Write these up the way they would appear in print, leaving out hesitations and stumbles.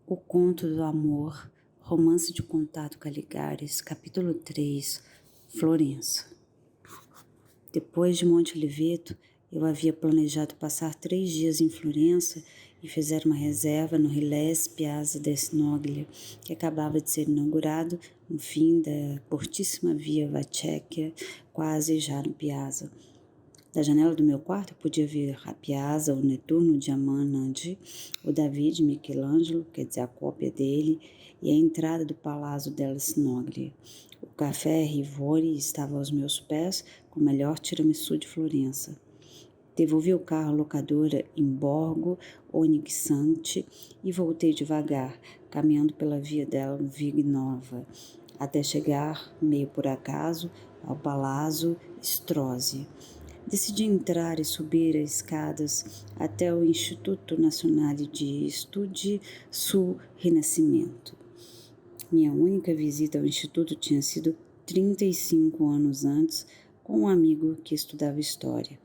O Conto do Amor, Romance de Contato Caligares, capítulo 3, Florença. Depois de Monte Oliveto, eu havia planejado passar 3 dias em Florença e fizer uma reserva no Rilés Piazza del Snoglia, que acabava de ser inaugurado no fim da cortíssima Via Vecchia, quase já no Piazza. Da janela do meu quarto eu podia ver a Piazza, o Nettuno de Amanandi, o David de Michelangelo, quer dizer, a cópia dele, e a entrada do Palazzo della Snoglia. O café Rivoli estava aos meus pés, com o melhor tiramisu de Florença. Devolvi o carro à locadora em Borgo Onixante e voltei devagar, caminhando pela via della Vignova, até chegar, meio por acaso, ao Palazzo Strozzi. Decidi entrar e subir as escadas até o Instituto Nazionale di Studi sul Rinascimento. Minha única visita ao instituto tinha sido 35 anos antes, com um amigo que estudava história.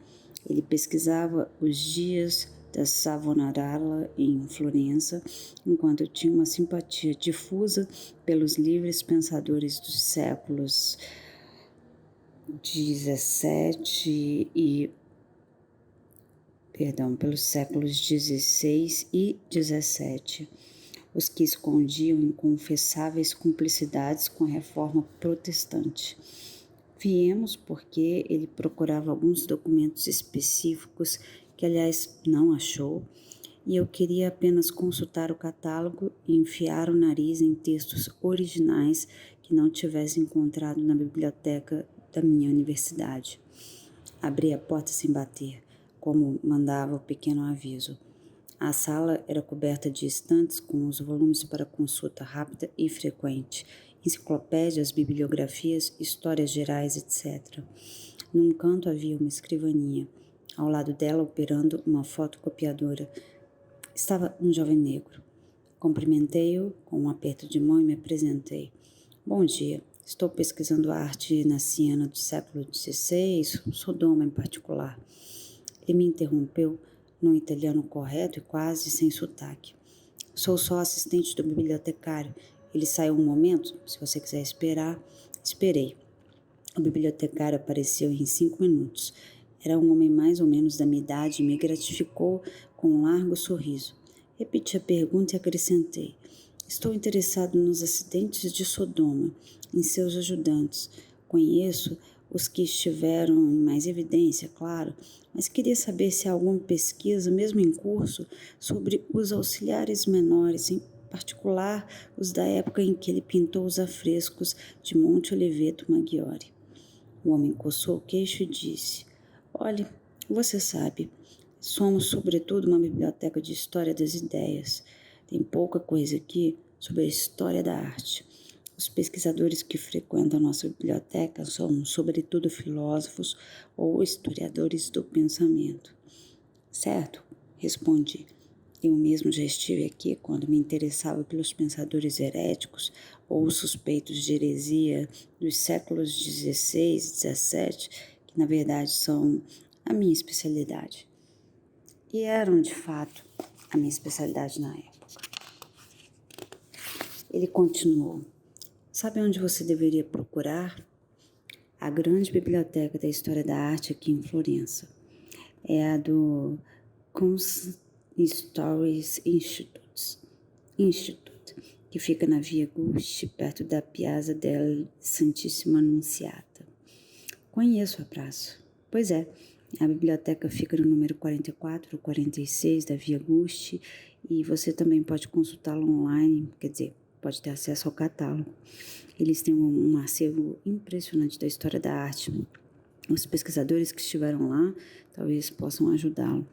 Ele pesquisava os dias da Savonarola em Florença, enquanto eu tinha uma simpatia difusa pelos livres pensadores dos séculos 17 e pelos séculos 16 e 17, os que escondiam inconfessáveis cumplicidades com a reforma protestante. Viemos porque ele procurava alguns documentos específicos que, aliás, não achou, e eu queria apenas consultar o catálogo e enfiar o nariz em textos originais que não tivesse encontrado na biblioteca da minha universidade. Abri a porta sem bater, como mandava o pequeno aviso. A sala era coberta de estantes com os volumes para consulta rápida e frequente, enciclopédias, bibliografias, histórias gerais, etc. Num canto havia uma escrivaninha. Ao lado dela, operando uma fotocopiadora, estava um jovem negro. Cumprimentei-o com um aperto de mão e me apresentei. Bom dia, estou pesquisando a arte naciana do século XVI, Sodoma em particular. Ele me interrompeu num italiano correto e quase sem sotaque. Sou só assistente do bibliotecário. Ele saiu um momento, se você quiser esperar. Esperei. O bibliotecário apareceu em 5 minutos. Era um homem mais ou menos da minha idade e me gratificou com um largo sorriso. Repeti a pergunta e acrescentei. Estou interessado nos acidentes de Sodoma, em seus ajudantes. Conheço os que estiveram em mais evidência, claro, mas queria saber se há alguma pesquisa, mesmo em curso, sobre os auxiliares menores, em particular os da época em que ele pintou os afrescos de Monte Oliveto Maggiore. O homem coçou o queixo e disse, olhe, você sabe, somos sobretudo uma biblioteca de história das ideias. Tem pouca coisa aqui sobre a história da arte. Os pesquisadores que frequentam nossa biblioteca são sobretudo filósofos ou historiadores do pensamento. Certo, respondi. Eu mesmo já estive aqui quando me interessava pelos pensadores heréticos ou suspeitos de heresia dos séculos XVI e XVII, que na verdade são a minha especialidade. E eram, de fato, a minha especialidade na época. Ele continuou. Sabe onde você deveria procurar? A grande biblioteca da história da arte aqui em Florença. É a do Kunsthistorisches Institut, que fica na Via Gusti, perto da Piazza del Santissima Annunziata. Conheço a praça. Pois é, a biblioteca fica no número 44 ou 46 da Via Gusti e você também pode consultá-la online, quer dizer, pode ter acesso ao catálogo. Eles têm um acervo impressionante da história da arte. Os pesquisadores que estiveram lá talvez possam ajudá-lo.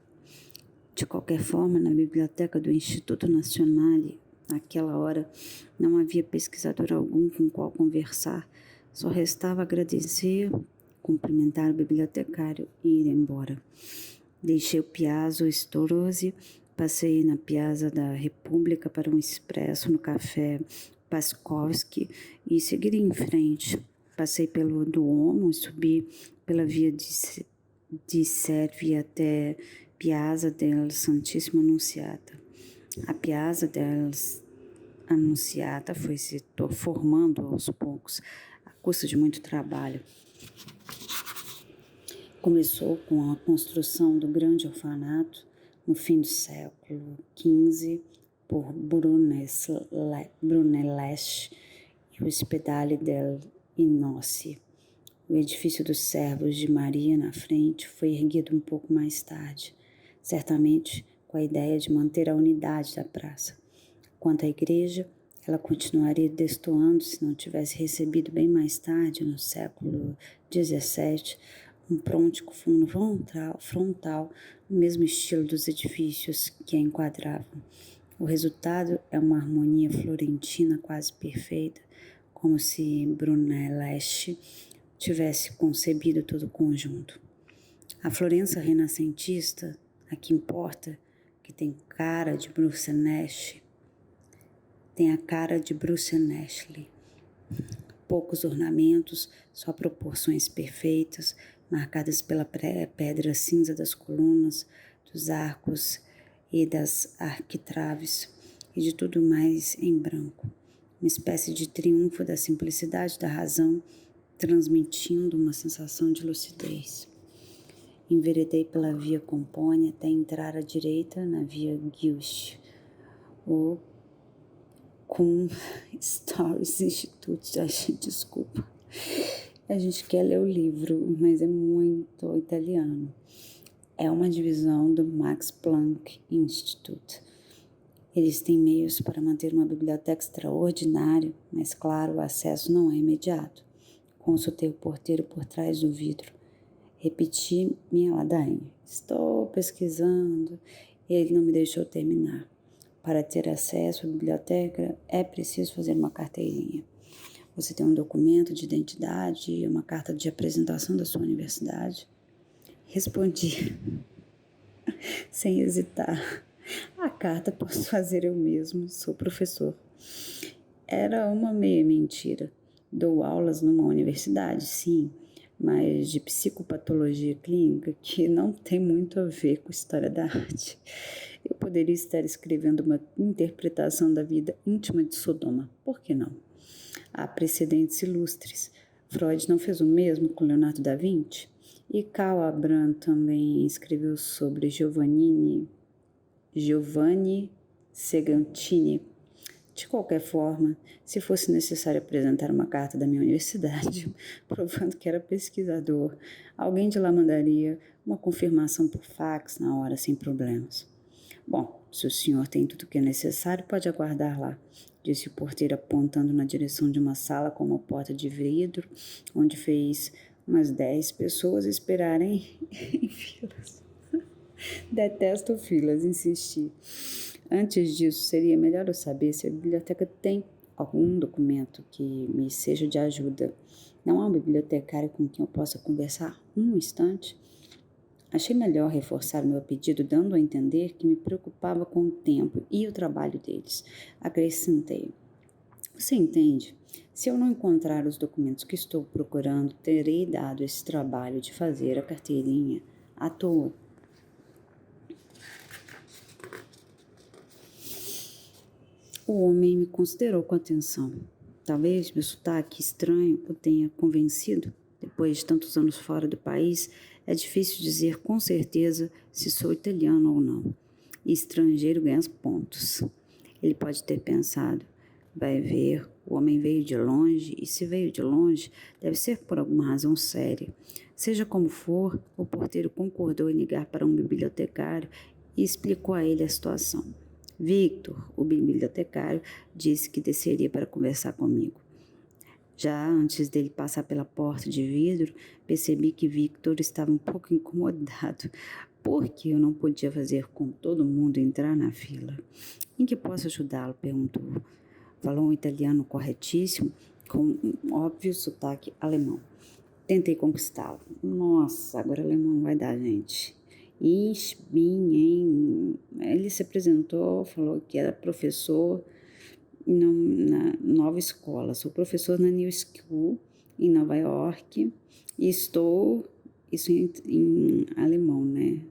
De qualquer forma, na biblioteca do Instituto Nazionale, naquela hora, não havia pesquisador algum com o qual conversar. Só restava agradecer, cumprimentar o bibliotecário e ir embora. Deixei o Piazza Strozzi, passei na Piazza da República para um expresso no café Paskovski e segui em frente. Passei pelo Duomo e subi pela via de Servi até Piazza del Santissima Annunziata. A Piazza del Anunciata foi se formando aos poucos, à custa de muito trabalho. Começou com a construção do grande orfanato no fim do século XV por Brunelleschi e o Ospedale dell'Innoci. O edifício dos Servos de Maria na frente foi erguido um pouco mais tarde, certamente com a ideia de manter a unidade da praça. Quanto à igreja, ela continuaria destoando se não tivesse recebido bem mais tarde, no século XVII, um pórtico frontal no mesmo estilo dos edifícios que a enquadravam. O resultado é uma harmonia florentina quase perfeita, como se Brunelleschi tivesse concebido todo o conjunto. A Florença renascentista, a que importa, que tem cara de Brunelleschi, tem a cara de Brunelleschi. Poucos ornamentos, só proporções perfeitas, marcadas pela pedra cinza das colunas, dos arcos e das arquitraves, e de tudo mais em branco. Uma espécie de triunfo da simplicidade da razão, transmitindo uma sensação de lucidez. Enveredei pela via Compônia até entrar à direita na via Giusti, o com Stories Institute. Desculpa. A gente quer ler o livro, mas é muito italiano. É uma divisão do Max Planck Institute. Eles têm meios para manter uma biblioteca extraordinária, mas claro, o acesso não é imediato. Consultei o porteiro por trás do vidro. Repeti minha ladainha. Estou pesquisando. Ele não me deixou terminar. Para ter acesso à biblioteca, é preciso fazer uma carteirinha. Você tem um documento de identidade e uma carta de apresentação da sua universidade? Respondi, sem hesitar. A carta posso fazer eu mesmo, sou professor. Era uma meia mentira. Dou aulas numa universidade, sim, mas de psicopatologia clínica, que não tem muito a ver com história da arte. Eu poderia estar escrevendo uma interpretação da vida íntima de Sodoma, por que não? Há precedentes ilustres. Freud não fez o mesmo com Leonardo da Vinci? E Karl Abram também escreveu sobre Giovanni Segantini. De qualquer forma, se fosse necessário apresentar uma carta da minha universidade, provando que era pesquisador, alguém de lá mandaria uma confirmação por fax na hora, sem problemas. Bom, se o senhor tem tudo o que é necessário, pode aguardar lá, disse o porteiro apontando na direção de uma sala com uma porta de vidro, onde fez umas 10 pessoas esperarem em filas. Detesto filas, insisti. Antes disso, seria melhor eu saber se a biblioteca tem algum documento que me seja de ajuda. Não há um bibliotecário com quem eu possa conversar um instante? Achei melhor reforçar meu pedido, dando a entender que me preocupava com o tempo e o trabalho deles. Acrescentei. Você entende? Se eu não encontrar os documentos que estou procurando, terei dado esse trabalho de fazer a carteirinha à toa. O homem me considerou com atenção. Talvez meu sotaque estranho o tenha convencido. Depois de tantos anos fora do país, é difícil dizer com certeza se sou italiano ou não. E estrangeiro ganha pontos. Ele pode ter pensado, vai ver, o homem veio de longe, e se veio de longe, deve ser por alguma razão séria. Seja como for, o porteiro concordou em ligar para um bibliotecário e explicou a ele a situação. Victor, o bibliotecário, disse que desceria para conversar comigo. Já antes dele passar pela porta de vidro, percebi que Victor estava um pouco incomodado, porque eu não podia fazer com todo mundo entrar na fila. Em que posso ajudá-lo? Perguntou. Falou um italiano corretíssimo, com um óbvio sotaque alemão. Tentei conquistá-lo. Nossa, agora alemão não vai dar, gente. Ich bin ein... Ele se apresentou, falou que era professor na nova escola. Sou professor na New School, em Nova York, e estou... Isso em alemão, né?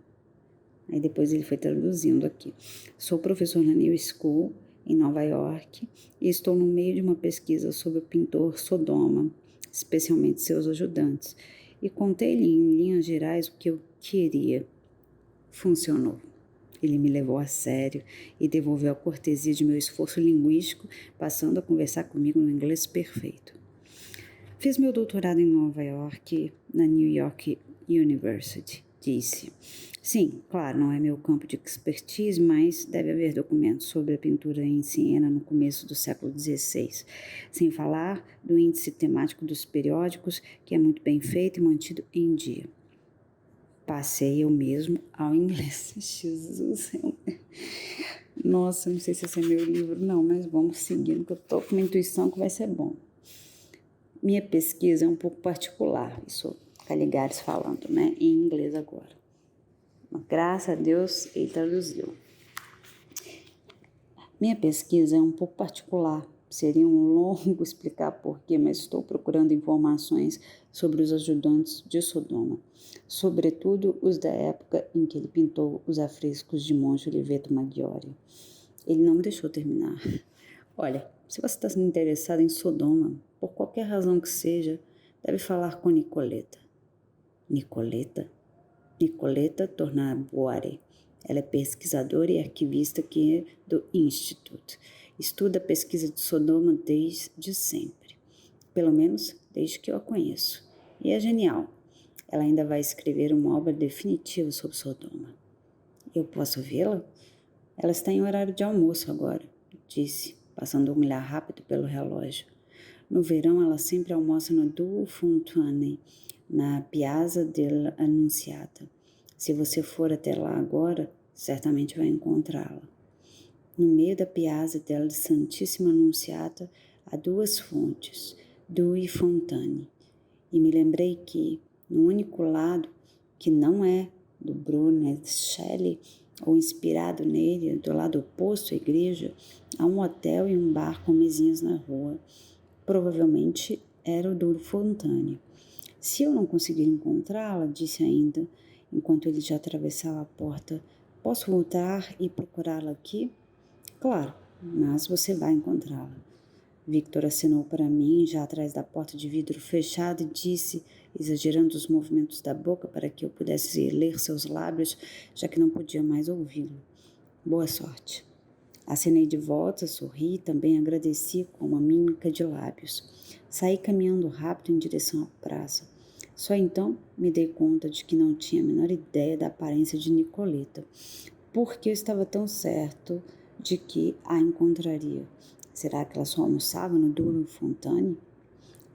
Aí depois ele foi traduzindo aqui. Sou professor na New School em Nova York, e estou no meio de uma pesquisa sobre o pintor Sodoma, especialmente seus ajudantes, e contei-lhe em linhas gerais o que eu queria. Funcionou. Ele me levou a sério e devolveu a cortesia de meu esforço linguístico, passando a conversar comigo no inglês perfeito. Fiz meu doutorado em Nova York, na New York University, disse. Sim, claro, não é meu campo de expertise, mas deve haver documentos sobre a pintura em Siena no começo do século XVI, sem falar do índice temático dos periódicos, que é muito bem feito e mantido em dia. Passei eu mesmo ao inglês. Jesus, nossa, não sei se esse é meu livro, não, mas vamos seguindo, que eu tô com uma intuição que vai ser bom. Minha pesquisa é um pouco particular, isso Caligares falando, né, em inglês agora. Mas, graças a Deus, ele traduziu. Minha pesquisa é um pouco particular, seria um longo explicar porquê, mas estou procurando informações sobre os ajudantes de Sodoma, sobretudo os da época em que ele pintou os afrescos de Monte Oliveto Maggiore. Ele não me deixou terminar. Olha, se você está interessado em Sodoma, por qualquer razão que seja, deve falar com Nicoleta. Nicoleta? Nicoleta Tornabuari. Ela é pesquisadora e arquivista aqui do Institute. Estuda a pesquisa de Sodoma desde sempre. Pelo menos desde que eu a conheço. E é genial. Ela ainda vai escrever uma obra definitiva sobre Sodoma. Eu posso vê-la? Ela está em horário de almoço agora, disse, passando um olhar rápido pelo relógio. No verão, ela sempre almoça no Due Fontaine, na Piazza dell'Annunziata. Se você for até lá agora, certamente vai encontrá-la. No meio da Piazza della Santissima Annunziata há duas fontes, Due Fontaine. E me lembrei que, no único lado que não é do Brunelleschi, ou inspirado nele, do lado oposto à igreja, há um hotel e um bar com mesinhas na rua. Provavelmente era o Due Fontaine. Se eu não conseguir encontrá-la, disse ainda, enquanto ele já atravessava a porta, posso voltar e procurá-la aqui? Claro, mas você vai encontrá-la. Victor acenou para mim, já atrás da porta de vidro fechada, e disse, exagerando os movimentos da boca para que eu pudesse ler seus lábios, já que não podia mais ouvi-lo. Boa sorte. Acenei de volta, sorri e também agradeci com uma mímica de lábios. Saí caminhando rápido em direção à praça. Só então me dei conta de que não tinha a menor ideia da aparência de Nicoleta, porque eu estava tão certo de que a encontraria. Será que ela só almoçava no Due Fontaine?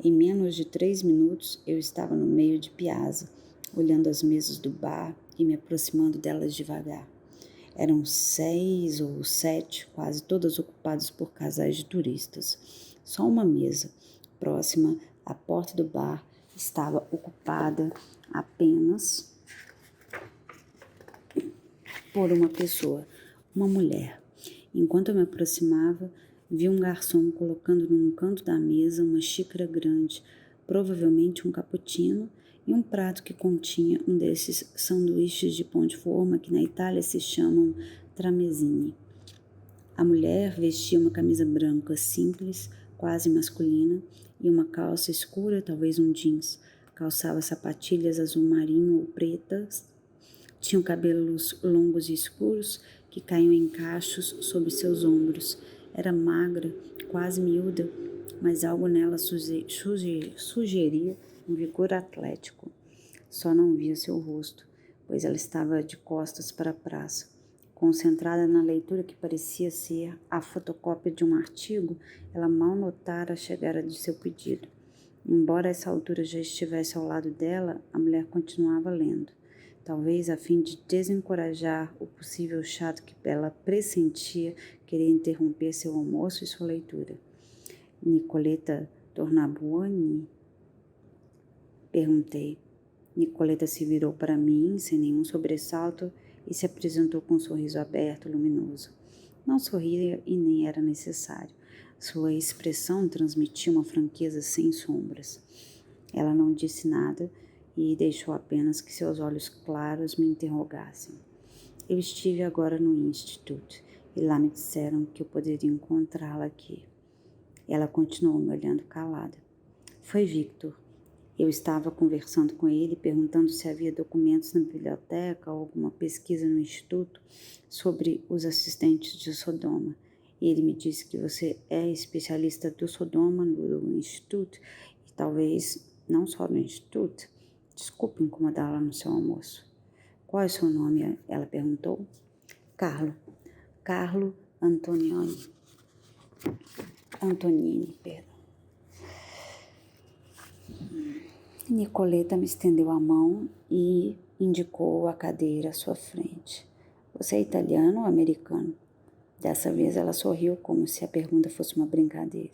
Em menos de 3 minutos eu estava no meio de Piazza, olhando as mesas do bar e me aproximando delas devagar. Eram 6 ou 7, quase todas ocupadas por casais de turistas. Só uma mesa, próxima à porta do bar, estava ocupada apenas por uma pessoa, uma mulher. Enquanto eu me aproximava, vi um garçom colocando num canto da mesa uma xícara grande, provavelmente um cappuccino, e um prato que continha um desses sanduíches de pão de forma que na Itália se chamam tramezzini. A mulher vestia uma camisa branca simples, quase masculina, e uma calça escura, talvez um jeans. Calçava sapatilhas azul marinho ou pretas. Tinha cabelos longos e escuros que caíam em cachos sob seus ombros. Era magra, quase miúda, mas algo nela sugeria um vigor atlético. Só não via seu rosto, pois ela estava de costas para a praça. Concentrada na leitura que parecia ser a fotocópia de um artigo, ela mal notara a chegada de seu pedido. Embora a essa altura já estivesse ao lado dela, a mulher continuava lendo, talvez a fim de desencorajar o possível chato que ela pressentia querer interromper seu almoço e sua leitura. Nicoleta Tornabuoni? Perguntei. Nicoleta se virou para mim, sem nenhum sobressalto, e se apresentou com um sorriso aberto e luminoso. Não sorria e nem era necessário. Sua expressão transmitia uma franqueza sem sombras. Ela não disse nada e deixou apenas que seus olhos claros me interrogassem. Eu estive agora no Institute e lá me disseram que eu poderia encontrá-la aqui. Ela continuou me olhando calada. Foi Victor. Eu estava conversando com ele, perguntando se havia documentos na biblioteca ou alguma pesquisa no instituto sobre os assistentes de Sodoma. E ele me disse que você é especialista do Sodoma no instituto e talvez não só no instituto. Desculpe incomodá-la no seu almoço. Qual é o seu nome? Ela perguntou. Carlo. Carlo Antonini, perdão. Nicoleta me estendeu a mão e indicou a cadeira à sua frente. Você é italiano ou americano? Dessa vez ela sorriu como se a pergunta fosse uma brincadeira.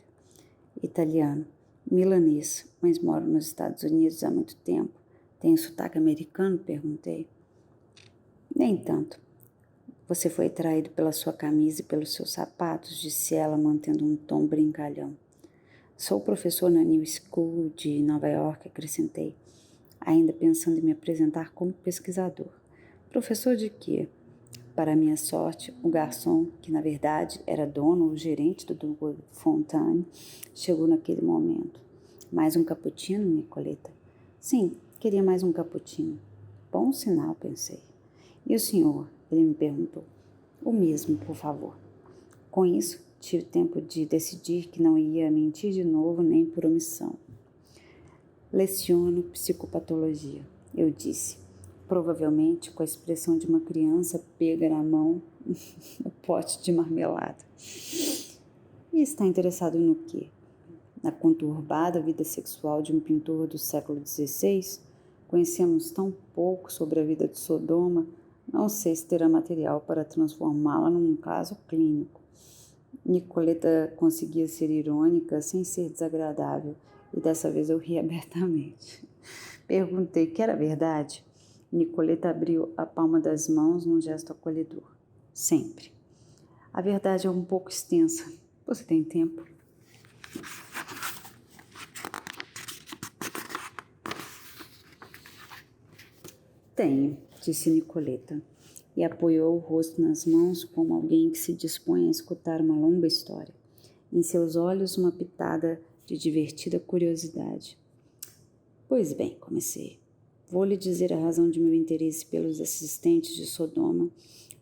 Italiano, milanês, mas moro nos Estados Unidos há muito tempo. Tem sotaque americano? Perguntei. Nem tanto. Você foi traído pela sua camisa e pelos seus sapatos, disse ela, mantendo um tom brincalhão. Sou professor na New School de Nova York, acrescentei, ainda pensando em me apresentar como pesquisador. Professor de quê? Para minha sorte, o garçom, que na verdade era dono ou gerente do Douglas Fontaine, chegou naquele momento. Mais um cappuccino, Nicoleta? Sim, queria mais um cappuccino. Bom sinal, pensei. E o senhor? Ele me perguntou. O mesmo, por favor. Com isso, tive tempo de decidir que não ia mentir de novo nem por omissão. Leciono psicopatologia, eu disse, provavelmente com a expressão de uma criança pega na mão no pote de marmelada. E está interessado no quê? Na conturbada vida sexual de um pintor do século XVI? Conhecemos tão pouco sobre a vida de Sodoma, não sei se terá material para transformá-la num caso clínico. Nicoleta conseguia ser irônica sem ser desagradável, e dessa vez eu ri abertamente. Perguntei que era verdade. Nicoleta abriu a palma das mãos num gesto acolhedor. Sempre. A verdade é um pouco extensa. Você tem tempo? Tenho, disse Nicoleta, e apoiou o rosto nas mãos como alguém que se dispõe a escutar uma longa história. Em seus olhos, uma pitada de divertida curiosidade. Pois bem, comecei. Vou lhe dizer a razão de meu interesse pelos assistentes de Sodoma,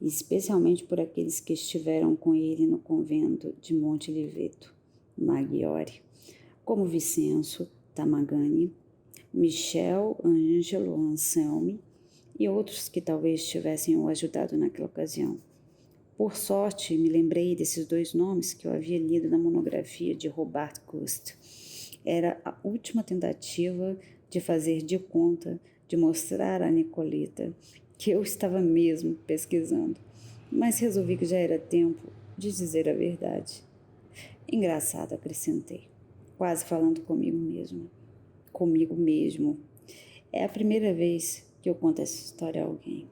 e especialmente por aqueles que estiveram com ele no convento de Monte Oliveto, Maggiore, como Vicenzo Tamagani, Michel Angelo Anselmi e outros que talvez tivessem o ajudado naquela ocasião. Por sorte, me lembrei desses dois nomes que eu havia lido na monografia de Robert Gust. Era a última tentativa de fazer de conta, de mostrar a Nicoleta que eu estava mesmo pesquisando, mas resolvi que já era tempo de dizer a verdade. Engraçado, acrescentei, quase falando comigo mesmo. Comigo mesmo. É a primeira vez que eu conto essa história a alguém.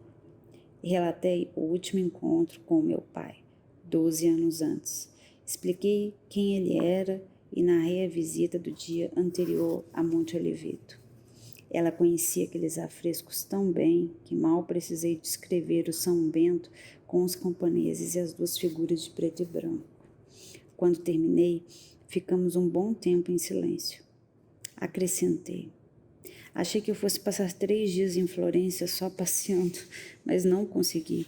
Relatei o último encontro com meu pai, 12 anos antes. Expliquei quem ele era e narrei a visita do dia anterior a Monte Oliveto. Ela conhecia aqueles afrescos tão bem que mal precisei descrever o São Bento com os camponeses e as duas figuras de preto e branco. Quando terminei, ficamos um bom tempo em silêncio. Acrescentei. Achei que eu fosse passar 3 dias em Florência só passeando, mas não consegui.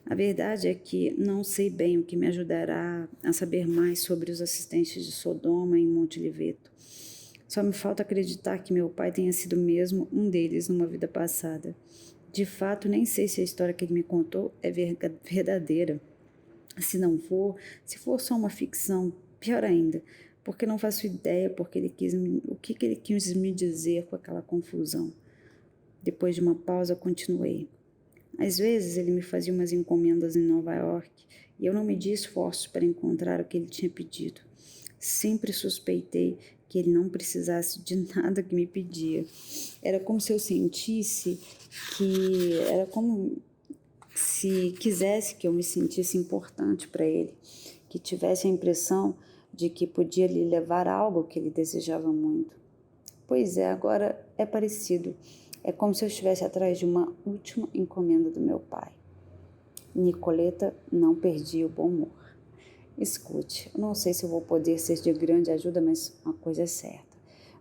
A verdade é que não sei bem o que me ajudará a saber mais sobre os assistentes de Sodoma em Monte Oliveto. Só me falta acreditar que meu pai tenha sido mesmo um deles numa vida passada. De fato, nem sei se a história que ele me contou é verdadeira. Se não for, se for só uma ficção, pior ainda, porque não faço ideia o que ele quis me dizer com aquela confusão. Depois de uma pausa, continuei. Às vezes ele me fazia umas encomendas em Nova York e eu não media esforços para encontrar o que ele tinha pedido. Sempre suspeitei que ele não precisasse de nada que me pedia. Era como se eu sentisse era como se quisesse que eu me sentisse importante para ele, que tivesse a impressão de que podia lhe levar algo que ele desejava muito. Pois é, agora é parecido. É como se eu estivesse atrás de uma última encomenda do meu pai. Nicoleta não perdia o bom humor. Escute, eu não sei se eu vou poder ser de grande ajuda, mas uma coisa é certa.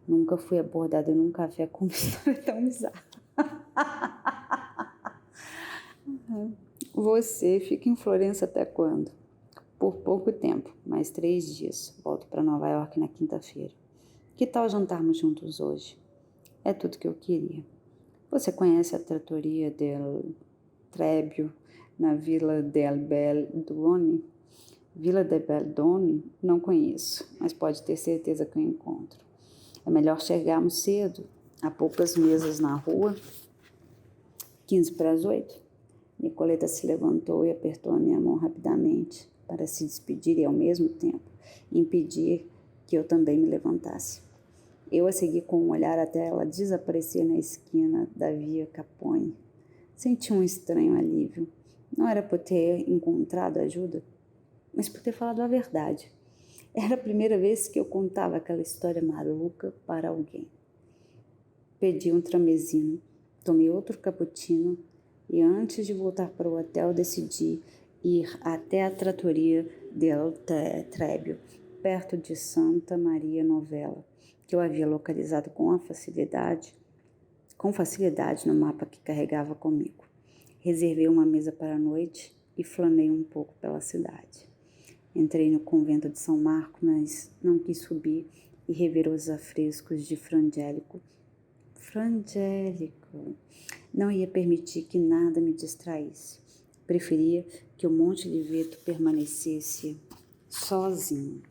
Nunca fui abordada num café com uma história tão bizarra. Você fica em Florença até quando? Por pouco tempo, mais 3 dias. Volto para Nova York na quinta-feira. Que tal jantarmos juntos hoje? É tudo que eu queria. Você conhece a trattoria del Trebbio na Villa del Beldone? Villa del Beldone? Não conheço, mas pode ter certeza que eu encontro. É melhor chegarmos cedo. Há poucas mesas na rua. 15 para as 8. Nicoleta se levantou e apertou a minha mão rapidamente para se despedir e, ao mesmo tempo, impedir que eu também me levantasse. Eu a segui com um olhar até ela desaparecer na esquina da Via Capone. Senti um estranho alívio. Não era por ter encontrado ajuda, mas por ter falado a verdade. Era a primeira vez que eu contava aquela história maluca para alguém. Pedi um tramezino, tomei outro cappuccino e antes de voltar para o hotel decidi ir até a trattoria del Trebbio, perto de Santa Maria Novella, que eu havia localizado com facilidade no mapa que carregava comigo. Reservei uma mesa para a noite e flanei um pouco pela cidade. Entrei no convento de São Marco, mas não quis subir e rever os afrescos de Frangélico. Não ia permitir que nada me distraísse. Preferia que o Monte Oliveto permanecesse sozinho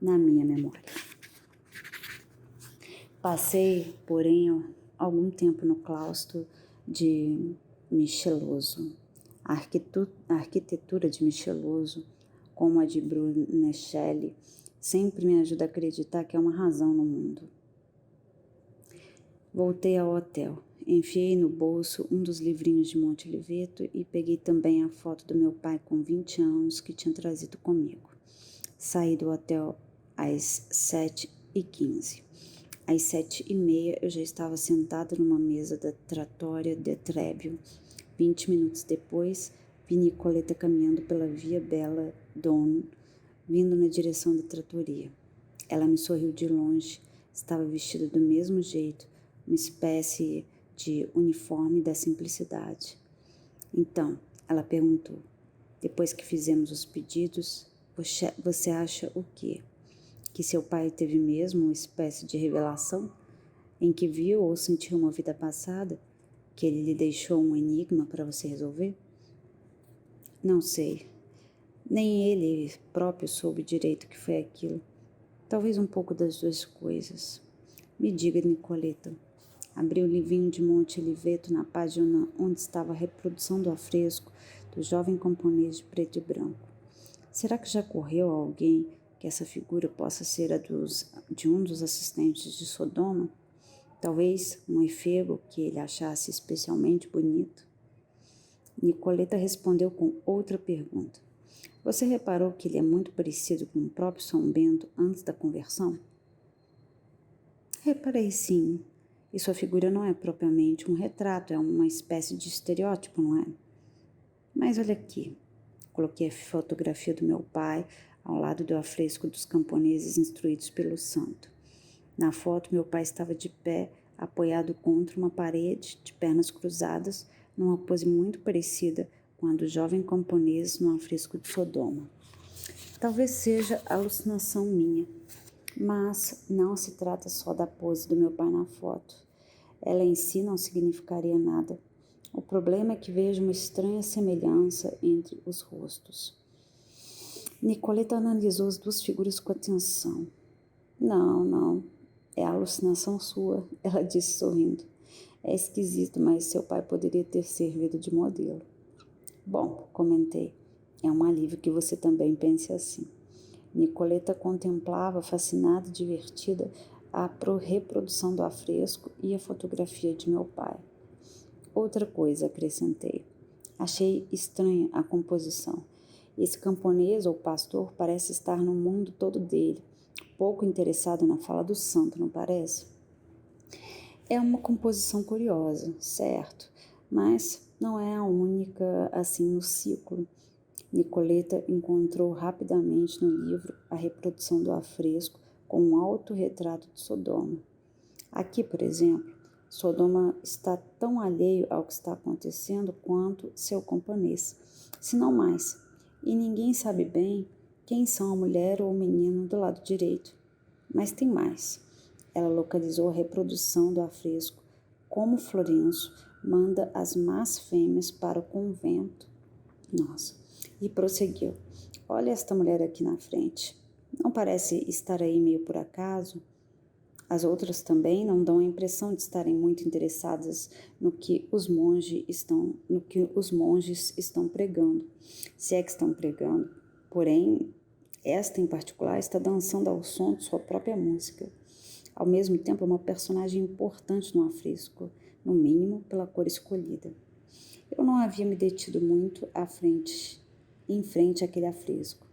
na minha memória. Passei, porém, algum tempo no claustro de Micheloso. A arquitetura de Micheloso, como a de Brunelleschi, sempre me ajuda a acreditar que há uma razão no mundo. Voltei ao hotel, enfiei no bolso um dos livrinhos de Monte Oliveto e peguei também a foto do meu pai com 20 anos que tinha trazido comigo. Saí do hotel às 7h15. Às 7h30 eu já estava sentada numa mesa da trattoria de Trebbio. 20 minutos depois, vi Nicoleta caminhando pela Via Bella Donna, vindo na direção da trattoria. Ela me sorriu de longe, estava vestida do mesmo jeito, uma espécie de uniforme da simplicidade. Então, ela perguntou, depois que fizemos os pedidos, você acha o quê? Que seu pai teve mesmo uma espécie de revelação em que viu ou sentiu uma vida passada, que ele lhe deixou um enigma para você resolver? Não sei. Nem ele próprio soube direito o que foi aquilo. Talvez um pouco das duas coisas. Me diga, Nicoleta. Abri o livrinho de Monte Oliveto na página onde estava a reprodução do afresco do jovem camponês de preto e branco. Será que já ocorreu a alguém que essa figura possa ser a de um dos assistentes de Sodoma? Talvez um efebo que ele achasse especialmente bonito? Nicoleta respondeu com outra pergunta. Você reparou que ele é muito parecido com o próprio São Bento antes da conversão? Reparei sim. E sua figura não é propriamente um retrato, é uma espécie de estereótipo, não é? Mas olha aqui. Coloquei a fotografia do meu pai ao lado do afresco dos camponeses instruídos pelo santo. Na foto, meu pai estava de pé, apoiado contra uma parede, de pernas cruzadas, numa pose muito parecida com a do jovem camponês no afresco de Sodoma. Talvez seja alucinação minha, mas não se trata só da pose do meu pai na foto. Ela em si não significaria nada. O problema é que vejo uma estranha semelhança entre os rostos. Nicoleta analisou as duas figuras com atenção. Não, é alucinação sua, ela disse sorrindo. É esquisito, mas seu pai poderia ter servido de modelo. Bom, comentei, é um alívio que você também pense assim. Nicoleta contemplava, fascinada e divertida, a reprodução do afresco e a fotografia de meu pai. Outra coisa, acrescentei. Achei estranha a composição. Esse camponês ou pastor parece estar no mundo todo dele, pouco interessado na fala do santo, não parece? É uma composição curiosa, certo, Mas não é a única assim no ciclo. Nicoleta encontrou rapidamente no livro a reprodução do afresco com um autorretrato de Sodoma. Aqui, por exemplo, Sodoma está tão alheio ao que está acontecendo quanto seu camponês, se não mais, e ninguém sabe bem quem são a mulher ou o menino do lado direito. Mas tem mais. Ela localizou a reprodução do afresco, como Florenço manda as más fêmeas para o convento. Nossa, e prosseguiu. Olha esta mulher aqui na frente. Não parece estar aí meio por acaso? As outras também não dão a impressão de estarem muito interessadas no que os monges estão pregando, se é que estão pregando. Porém, esta em particular está dançando ao som de sua própria música. Ao mesmo tempo, é uma personagem importante no afresco, no mínimo pela cor escolhida. Eu não havia me detido muito em frente àquele afresco.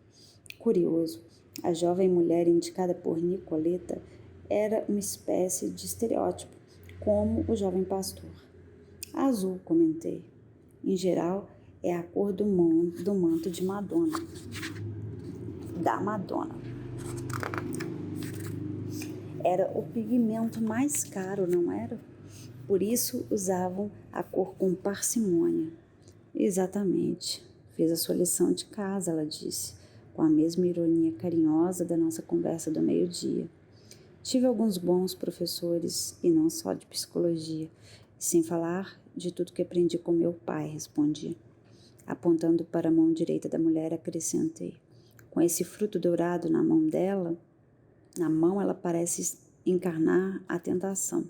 Curioso, a jovem mulher indicada por Nicoleta era uma espécie de estereótipo, como o jovem pastor. Azul, comentei. Em geral, é a cor do manto de Madonna. Da Madonna. Era o pigmento mais caro, não era? Por isso usavam a cor com parcimônia. Exatamente. Fez a sua lição de casa, ela disse, com a mesma ironia carinhosa da nossa conversa do meio-dia. Tive alguns bons professores, e não só de psicologia, sem falar de tudo que aprendi com meu pai, respondi. Apontando para a mão direita da mulher, acrescentei. Com esse fruto dourado na mão dela, ela parece encarnar a tentação.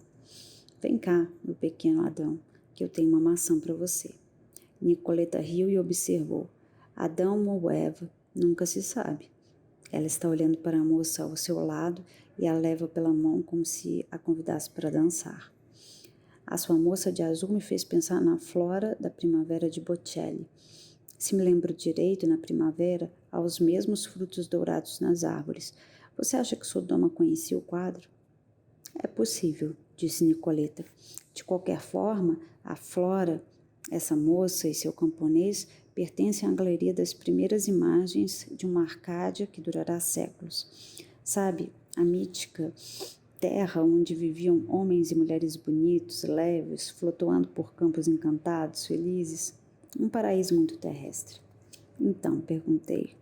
Vem cá, meu pequeno Adão, que eu tenho uma maçã para você. Nicoleta riu e observou. Adão ou Eva, nunca se sabe. Ela está olhando para a moça ao seu lado e a leva pela mão como se a convidasse para dançar. A sua moça de azul me fez pensar na flora da primavera de Botticelli. Se me lembro direito, na primavera, há os mesmos frutos dourados nas árvores. Você acha que Sodoma conhecia o quadro? É possível, disse Nicoleta. De qualquer forma, a flora, essa moça e seu camponês, pertencem à galeria das primeiras imagens de uma Arcádia que durará séculos. Sabe, a mítica terra onde viviam homens e mulheres bonitos, leves, flutuando por campos encantados, felizes. Um paraíso muito terrestre. Então, perguntei.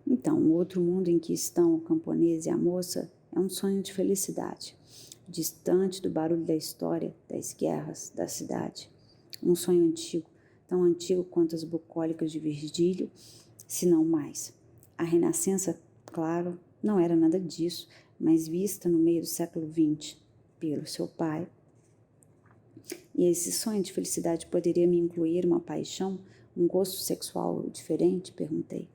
Então, o outro mundo em que estão o camponês e a moça é um sonho de felicidade, distante do barulho da história, das guerras, da cidade. Um sonho antigo, tão antigo quanto as bucólicas de Virgílio, se não mais. A Renascença, claro, não era nada disso, mas vista no meio do século XX, pelo seu pai. E esse sonho de felicidade poderia me incluir uma paixão, um gosto sexual diferente? Perguntei.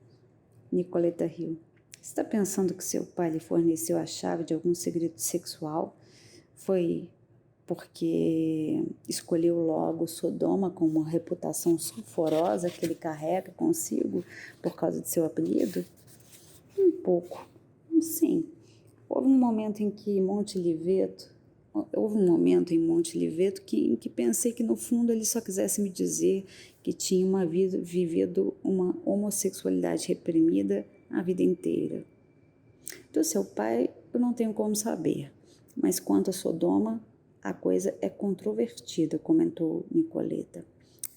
Nicoleta riu. Está pensando que seu pai lhe forneceu a chave de algum segredo sexual? Foi porque escolheu logo Sodoma com uma reputação sulfurosa que ele carrega consigo por causa de seu apelido? Um pouco, sim. Houve um momento em Monte Liveto em que pensei que no fundo ele só quisesse me dizer que tinha vivido uma homossexualidade reprimida a vida inteira. Do seu pai eu não tenho como saber, mas quanto a Sodoma, a coisa é controvertida, comentou Nicoleta.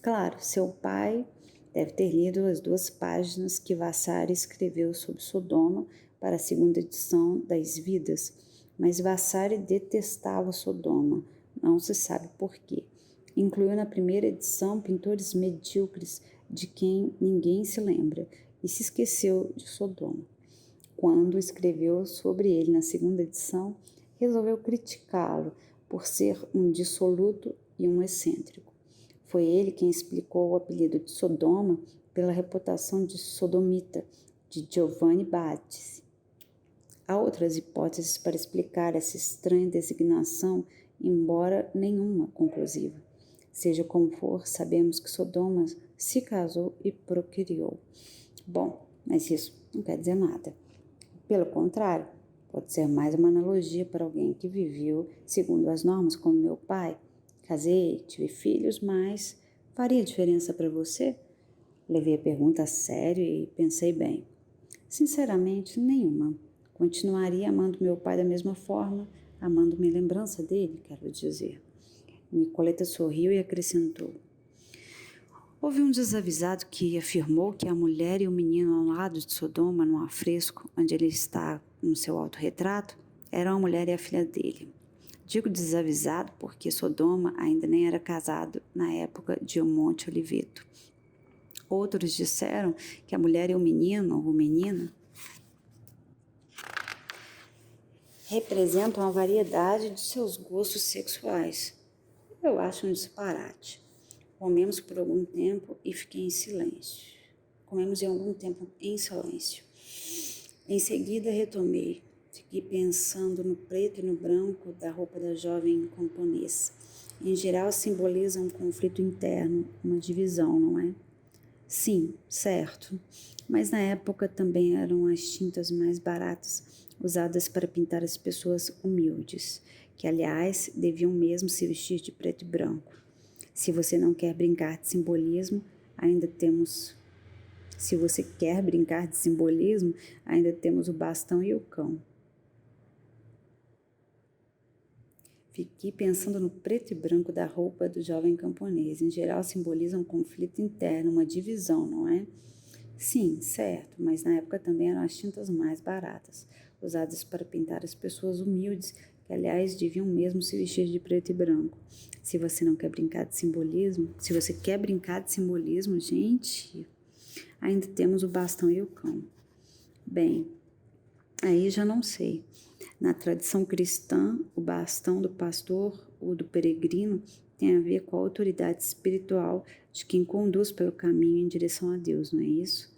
Claro, seu pai deve ter lido as 2 páginas que Vasari escreveu sobre Sodoma para a 2ª edição das Vidas, mas Vasari detestava Sodoma, não se sabe por quê. Incluiu na 1ª edição pintores medíocres de quem ninguém se lembra e se esqueceu de Sodoma. Quando escreveu sobre ele na 2ª edição, resolveu criticá-lo por ser um dissoluto e um excêntrico. Foi ele quem explicou o apelido de Sodoma pela reputação de sodomita de Giovanni Battisti. Há outras hipóteses para explicar essa estranha designação, embora nenhuma conclusiva. Seja como for, sabemos que Sodoma se casou e procriou. Bom, mas isso não quer dizer nada. Pelo contrário, pode ser mais uma analogia para alguém que viveu segundo as normas como meu pai. Casei, tive filhos, mas Faria diferença para você? Levei a pergunta a sério e pensei bem. Sinceramente, nenhuma. Continuaria amando meu pai da mesma forma, amando minha lembrança dele, quero dizer. Nicoleta sorriu e acrescentou. Houve um desavisado que afirmou que a mulher e o menino ao lado de Sodoma, no afresco, onde ele está no seu autorretrato, eram a mulher e a filha dele. Digo desavisado porque Sodoma ainda nem era casado na época de Monte Oliveto. Outros disseram que a mulher e o menino ou menina representam a variedade de seus gostos sexuais. Eu acho um disparate. Comemos por algum tempo e fiquei em silêncio. Comemos em algum tempo em silêncio. Em seguida retomei. Fiquei pensando no preto e no branco da roupa da jovem camponesa. Em geral simboliza um conflito interno, uma divisão, não é? Sim, certo. Mas na época também eram as tintas mais baratas, usadas para pintar as pessoas humildes, que aliás deviam mesmo se vestir de preto e branco. Se você não quer brincar de simbolismo, ainda temos... Se você quer brincar de simbolismo, ainda temos o bastão e o cão. Fiquei pensando no preto e branco da roupa do jovem camponês. Em geral, simboliza um conflito interno, uma divisão, não é? Sim, certo, mas na época também eram as tintas mais baratas, usadas para pintar as pessoas humildes, que aliás deviam mesmo se vestir de preto e branco. Se você não quer brincar de simbolismo, se você quer brincar de simbolismo, gente, ainda temos o bastão e o cão. Bem, aí já não sei. Na tradição cristã, o bastão do pastor ou do peregrino tem a ver com a autoridade espiritual de quem conduz pelo caminho em direção a Deus, não é isso?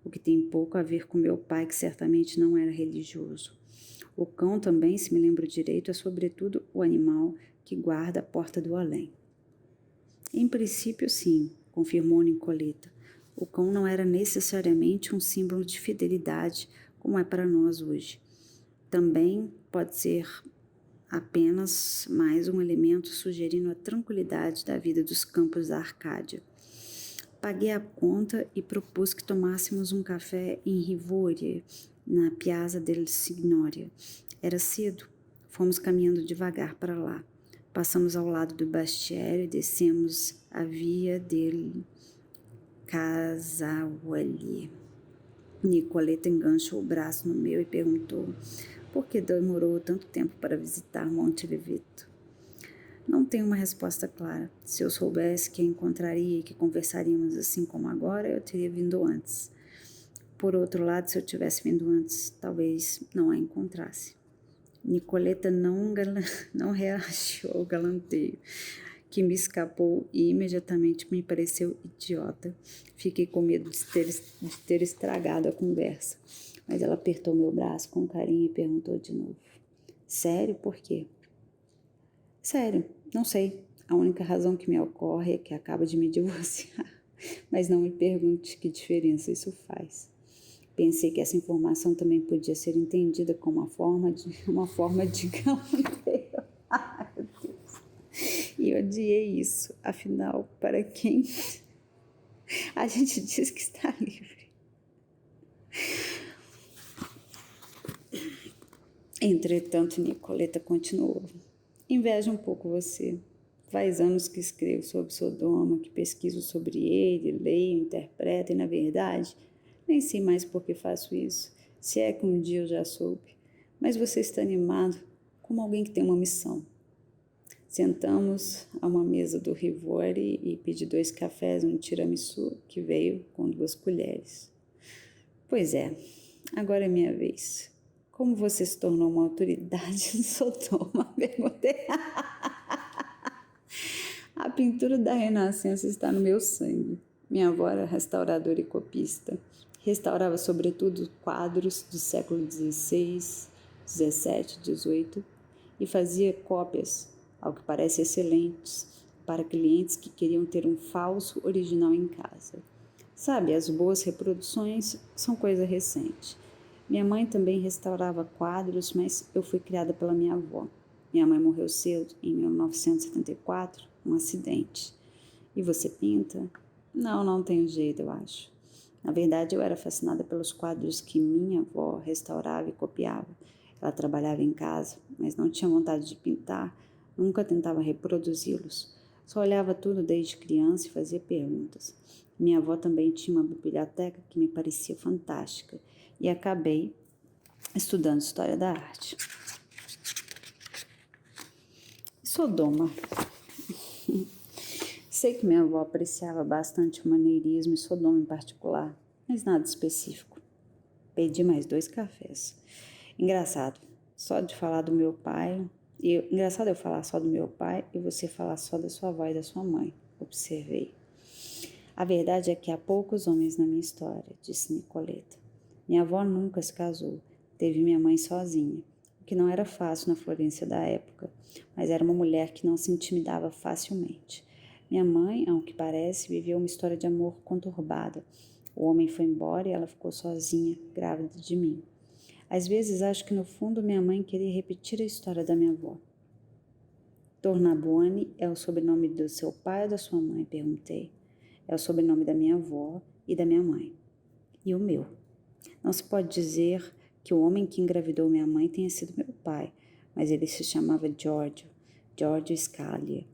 O que tem pouco a ver com meu pai, que certamente não era religioso. O cão também, se me lembro direito, é sobretudo o animal que guarda a porta do além. Em princípio, sim, confirmou Nicoleta. O cão não era necessariamente um símbolo de fidelidade, como é para nós hoje. Também pode ser apenas mais um elemento sugerindo a tranquilidade da vida dos campos da Arcádia. Paguei a conta e propus que tomássemos um café em Rivoli, na Piazza del Signoria. Era cedo, fomos caminhando devagar para lá. Passamos ao lado do Bastiero e descemos a Via del Casawali. Nicoleta enganchou o braço no meu e perguntou por que demorou tanto tempo para visitar Monte Oliveto. Não tenho uma resposta clara. Se eu soubesse que a encontraria e que conversaríamos assim como agora, eu teria vindo antes. Por outro lado, se eu tivesse vindo antes, talvez não a encontrasse. Nicoleta não reagiu ao galanteio, que me escapou e imediatamente me pareceu idiota. Fiquei com medo de ter estragado a conversa, mas ela apertou meu braço com carinho e perguntou de novo. Sério? Por quê? Sério, não sei. A única razão que me ocorre é que acabo de me divorciar. Mas não me pergunte que diferença isso faz. Pensei que essa informação também podia ser entendida como uma forma de galanteio. Ai, meu Deus. E eu odiei isso. Afinal, para quem a gente diz que está livre? Entretanto, Nicoleta continuou. Invejo um pouco você. Faz anos que escrevo sobre Sodoma, que pesquiso sobre ele, leio, interpreto e, na verdade, nem sei mais por que faço isso, se é que um dia eu já soube. Mas você está animado como alguém que tem uma missão. Sentamos a uma mesa do Rivoli e pedi 2 cafés e um tiramisu que veio com 2 colheres. Pois é, agora é minha vez. Como você se tornou uma autoridade em Sodoma? Perguntei. A pintura da Renascença está no meu sangue. Minha avó era restauradora e copista. Restaurava sobretudo quadros do século XVI, XVII, XVIII e fazia cópias, ao que parece excelentes, para clientes que queriam ter um falso original em casa. Sabe, as boas reproduções são coisa recente. Minha mãe também restaurava quadros, mas eu fui criada pela minha avó. Minha mãe morreu cedo, em 1974, um acidente. E você pinta? Não, não tenho jeito, eu acho. Na verdade, eu era fascinada pelos quadros que minha avó restaurava e copiava. Ela trabalhava em casa, mas não tinha vontade de pintar, nunca tentava reproduzi-los. Só olhava tudo desde criança e fazia perguntas. Minha avó também tinha uma biblioteca que me parecia fantástica e acabei estudando História da Arte. Sodoma. Sei que minha avó apreciava bastante o maneirismo e Sodoma em particular, mas nada específico. Pedi mais 2 cafés. Engraçado, só de falar do meu pai. Engraçado eu falar só do meu pai e você falar só da sua avó e da sua mãe, observei. A verdade é que há poucos homens na minha história, disse Nicoleta. Minha avó nunca se casou, teve minha mãe sozinha, o que não era fácil na Florência da época, mas era uma mulher que não se intimidava facilmente. Minha mãe, ao que parece, viveu uma história de amor conturbada. O homem foi embora e ela ficou sozinha, grávida de mim. Às vezes acho que no fundo minha mãe queria repetir a história da minha avó. Tornabuoni é o sobrenome do seu pai ou da sua mãe? Perguntei. É o sobrenome da minha avó e da minha mãe. E o meu. Não se pode dizer que o homem que engravidou minha mãe tenha sido meu pai, mas ele se chamava Giorgio Scalia.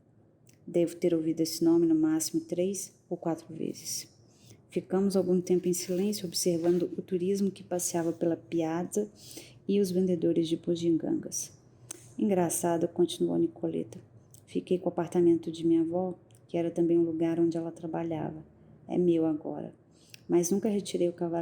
Devo ter ouvido esse nome no máximo 3 ou 4 vezes. Ficamos algum tempo em silêncio observando o turismo que passeava pela piazza e os vendedores de bugigangas. Engraçado, continuou Nicoleta. Fiquei com o apartamento de minha avó, que era também um lugar onde ela trabalhava. É meu agora. Mas nunca retirei o cavaleiro